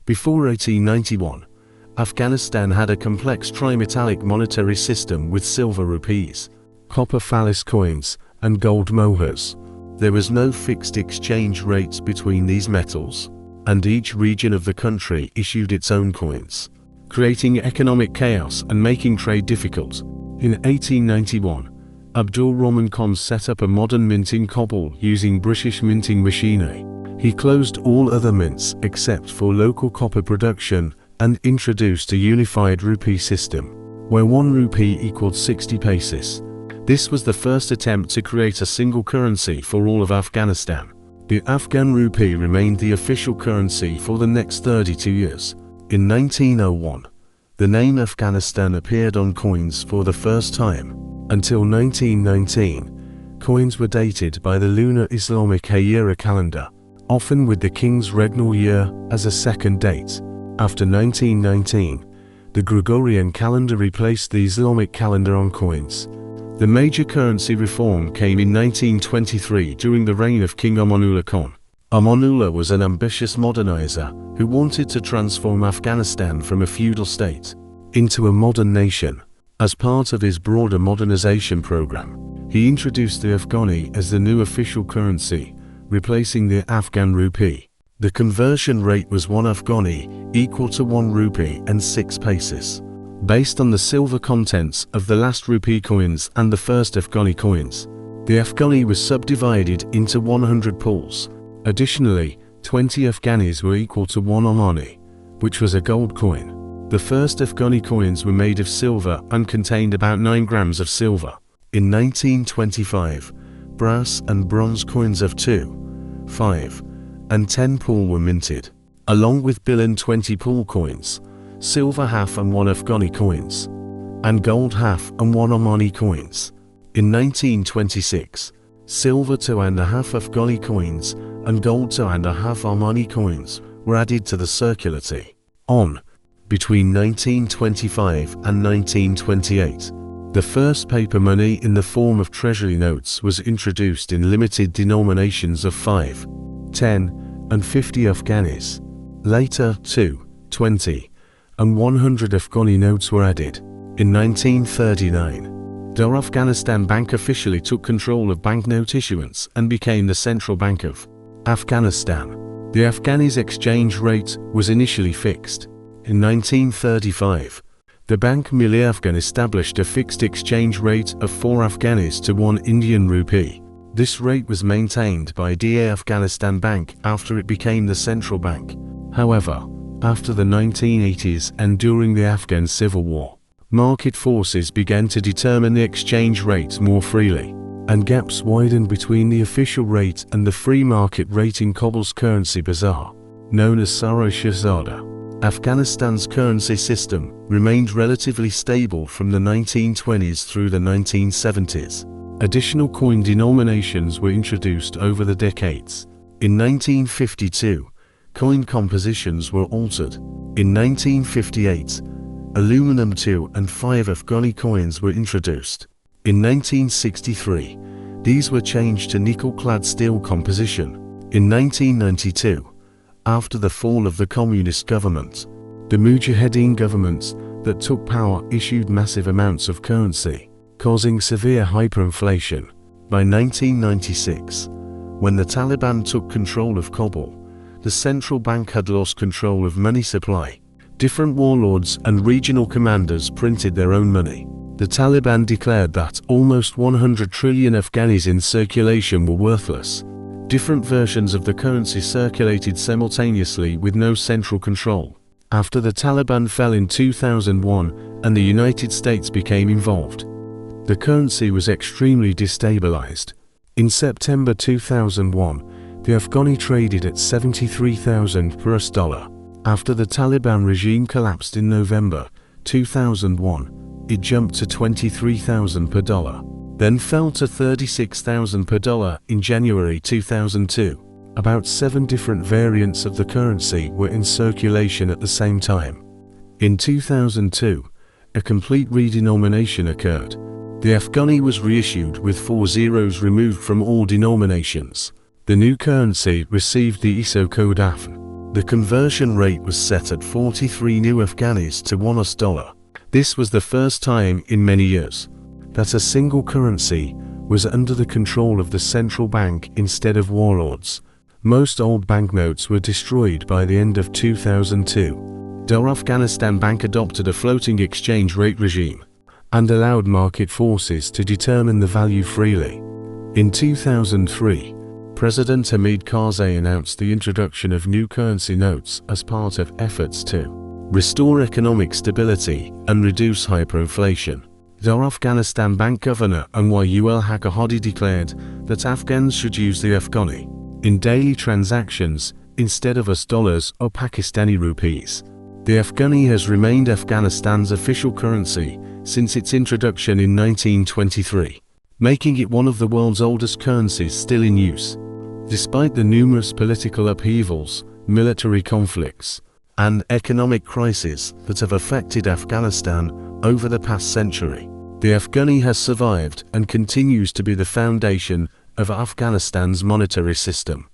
Before 1891, Afghanistan had a complex trimetallic monetary system with silver rupees, copper phalis coins, and gold mohurs. There was no fixed exchange rates between these metals, and each region of the country issued its own coins, creating economic chaos and making trade difficult. In 1891, Abdur Rahman Khan set up a modern mint in Kabul using British minting machinery. He closed all other mints except for local copper production and introduced a unified rupee system, where 1 rupee equaled 60 paise. This was the first attempt to create a single currency for all of Afghanistan. The Afghan rupee remained the official currency for the next 32 years. In 1901, the name Afghanistan appeared on coins for the first time. Until 1919, coins were dated by the lunar Islamic Hijra calendar, often with the king's regnal year as a second date. After 1919, the Gregorian calendar replaced the Islamic calendar on coins. The major currency reform came in 1923 during the reign of King Amanullah Khan. Amanullah was an ambitious modernizer who wanted to transform Afghanistan from a feudal state into a modern nation. As part of his broader modernization program, he introduced the Afghani as the new official currency, replacing the Afghan rupee. The conversion rate was 1 Afghani equal to 1 rupee and 6 paise, based on the silver contents of the last rupee coins and the first Afghani coins. The Afghani was subdivided into 100 pools. Additionally, 20 Afghanis were equal to 1 Omani, which was a gold coin. The first Afghani coins were made of silver and contained about 9 grams of silver. In 1925, brass and bronze coins of 2, 5, and 10 pool were minted, along with bill and 20 pool coins, silver half and 1 Afghani coins, and gold half and 1 Omani coins. In 1926, silver 2.5 Afghani coins and gold 2.5 Omani coins were added to the circularity. Between 1925 and 1928, the first paper money in the form of treasury notes was introduced in limited denominations of 5, 10, and 50 Afghanis. Later, 2, 20, and 100 Afghani notes were added. In 1939, the Afghanistan Bank officially took control of banknote issuance and became the central bank of Afghanistan. The Afghani's exchange rate was initially fixed. In 1935, the Bank Milli Afghan established a fixed exchange rate of 4 Afghanis to 1 Indian rupee. This rate was maintained by the Afghanistan Bank after it became the central bank. However, after the 1980s and during the Afghan Civil War, market forces began to determine the exchange rate more freely, and gaps widened between the official rate and the free market rate in Kabul's currency bazaar, known as Sarai Shahzada. Afghanistan's currency system remained relatively stable from the 1920s through the 1970s. Additional coin denominations were introduced over the decades. In 1952, coin compositions were altered. In 1958, aluminum 2 and 5 Afghani coins were introduced. In 1963, these were changed to nickel-clad steel composition. In 1992, after the fall of the communist government, the Mujahideen governments that took power issued massive amounts of currency, causing severe hyperinflation. By 1996, when the Taliban took control of Kabul, the central bank had lost control of money supply. Different warlords and regional commanders printed their own money. The Taliban declared that almost 100 trillion Afghanis in circulation were worthless. Different versions of the currency circulated simultaneously with no central control. After the Taliban fell in 2001 and the United States became involved, the currency was extremely destabilized. In September 2001, the Afghani traded at 73,000 per US dollar. After the Taliban regime collapsed in November 2001, it jumped to 23,000 per dollar, then fell to 36,000 per dollar in January 2002. About 7 different variants of the currency were in circulation at the same time. In 2002, a complete redenomination occurred. The Afghani was reissued with 4 zeros removed from all denominations. The new currency received the ISO code AFN. The conversion rate was set at 43 new Afghanis to $1. This was the first time in many years that a single currency was under the control of the central bank instead of warlords. Most old banknotes were destroyed by the end of 2002. The Afghanistan Bank adopted a floating exchange rate regime and allowed market forces to determine the value freely. In 2003, President Hamid Karzai announced the introduction of new currency notes as part of efforts to restore economic stability and reduce hyperinflation. The Afghanistan Bank Governor Emir Abdur Rahman Khan declared that Afghans should use the Afghani in daily transactions instead of US dollars or Pakistani rupees. The Afghani has remained Afghanistan's official currency since its introduction in 1923, making it one of the world's oldest currencies still in use. Despite the numerous political upheavals, military conflicts, and economic crises that have affected Afghanistan over the past century, the Afghani has survived and continues to be the foundation of Afghanistan's monetary system.